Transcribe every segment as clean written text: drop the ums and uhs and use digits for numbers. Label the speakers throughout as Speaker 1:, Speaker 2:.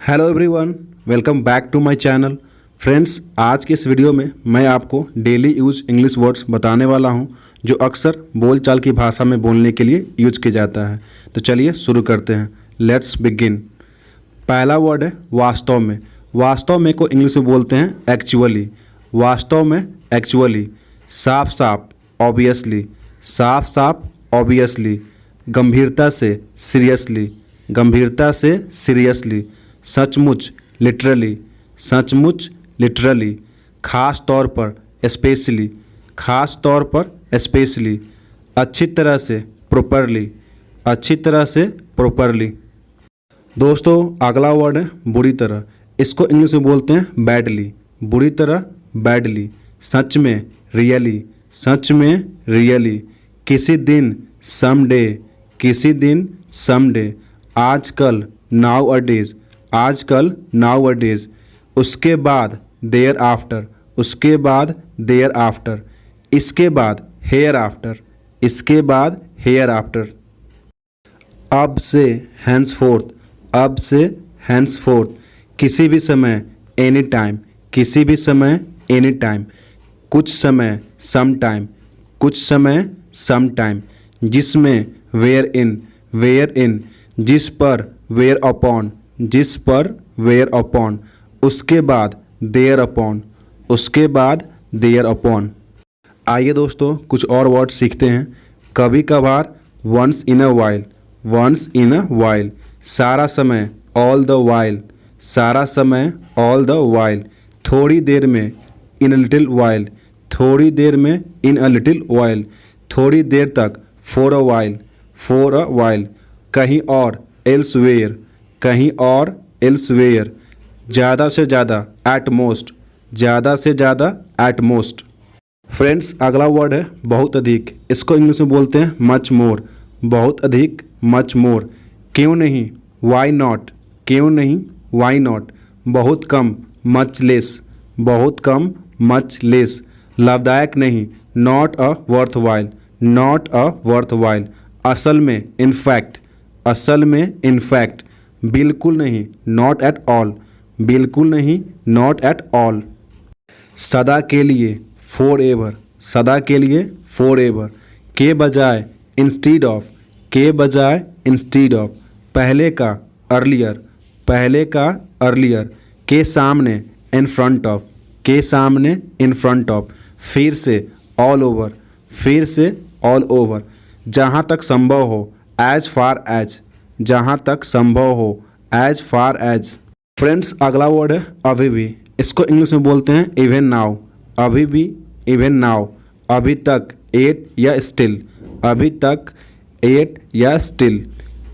Speaker 1: Hello everyone, welcome back to my channel. Friends, आज के इस वीडियो में मैं आपको डेली यूज इंग्लिश वर्ड्स बताने वाला हूं जो अक्सर बोलचाल की भाषा में बोलने के लिए यूज किया जाता है। तो चलिए शुरू करते हैं। Let's begin. पहला वर्ड है वास्तव में। वास्तव में को इंग्लिश में बोलते हैं एक्चुअली। वास्तव में एक्चुअली। साफ साफ ऑब्वियसली। साफ साफ ऑब्वियसली। गंभीरता से सीरियसली। गंभीरता से सीरियसली। सचमुच लिटरली। सचमुच लिटरली। खास तौर पर स्पेशली। खास तौर पर स्पेशली। अच्छी तरह से प्रॉपरली। अच्छी तरह से प्रॉपरली। दोस्तों, अगला वर्ड है बुरी तरह। इसको इंग्लिश में बोलते हैं बैडली। बुरी तरह बैडली। सच में रियली। सच में रियली। किसी दिन समडे। किसी दिन समडे। आजकल नाउ अ डेज। आजकल नाउ अ डेज। उसके बाद देयर आफ्टर। उसके बाद देयर आफ्टर। इसके बाद हेयर आफ्टर। इसके बाद हेयर आफ्टर। अब से हैंसफोर्थ। अब से हैंसफोर्थ। किसी भी समय एनी टाइम। किसी भी समय एनी टाइम। कुछ समय सम टाइम। कुछ समय सम टाइम। जिसमें वेयर इन। Wherein. जिस पर वेयर अपॉन। जिस पर वेयर अपॉन। उसके बाद देयर अपॉन। उसके बाद देयर अपॉन। आइए दोस्तों, कुछ और वर्ड सीखते हैं। कभी कभार once in a while. Once in a while. सारा समय ऑल द वाइल। सारा समय ऑल द वाइल। थोड़ी देर में इन अ लिटिल वाइल। थोड़ी देर में इन अ लिटिल वाइल। थोड़ी देर तक for a while. For a while. कहीं और एल्सवेयर। कहीं और एल्सवेयर। ज़्यादा से ज़्यादा एट मोस्ट। ज़्यादा से ज़्यादा एट मोस्ट। फ्रेंड्स, अगला वर्ड है बहुत अधिक। इसको इंग्लिश में बोलते हैं मच मोर। बहुत अधिक मच मोर। क्यों नहीं वाई नॉट। क्यों नहीं वाई नॉट। बहुत कम मच लेस। बहुत कम मच लेस। लाभदायक नहीं not a worth while. Not a worth while. असल में इनफैक्ट। असल में इनफैक्ट। बिल्कुल नहीं नॉट एट ऑल। बिल्कुल नहीं नॉट एट ऑल। सदा के लिए फॉर एवर। सदा के लिए फॉर एवर। के बजाय इंस्टीड ऑफ। के बजाय इंस्टीड ऑफ। पहले का अर्लियर। पहले का अर्लियर। के सामने इन फ्रंट ऑफ। के सामने इन फ्रंट ऑफ। फिर से ऑल ओवर। फिर से ऑल ओवर। जहाँ तक संभव हो एज फार एज। जहाँ तक संभव हो एज फार एज। फ्रेंड्स, अगला वर्ड है अभी भी। इसको इंग्लिश में बोलते हैं इवन नाउ। अभी भी इवन नाउ। अभी तक एट या स्टिल। अभी तक एट या स्टिल।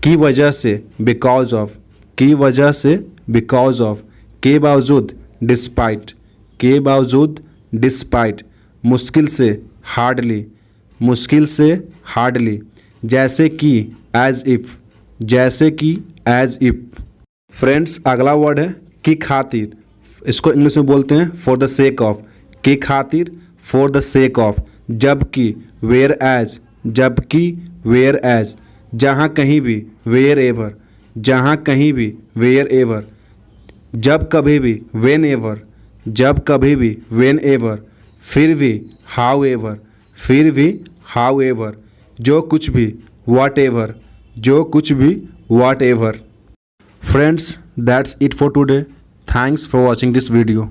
Speaker 1: की वजह से बिकॉज ऑफ। की वजह से बिकॉज ऑफ। के बावजूद डिस्पाइट। के बावजूद डिस्पाइट। मुश्किल से हार्डली। मुश्किल से हार्डली। जैसे कि एज इफ़। जैसे कि एज इफ़। फ्रेंड्स, अगला वर्ड है की खातिर। इसको इंग्लिश में बोलते हैं फॉर द सेक ऑफ। की खातिर फॉर द सेक ऑफ। जबकि वेयर एज। जबकि वेयर एज। जहाँ कहीं भी वेयर एवर। जहाँ कहीं भी वेयर एवर। जब कभी भी वेन एवर। जब कभी भी वेन एवर। फिर भी हाउ एवर। फिर भी हाउ एवर। जो कुछ भी वॉट एवर। जो कुछ भी what ever. Friends, that's it for today. Thanks for watching this video.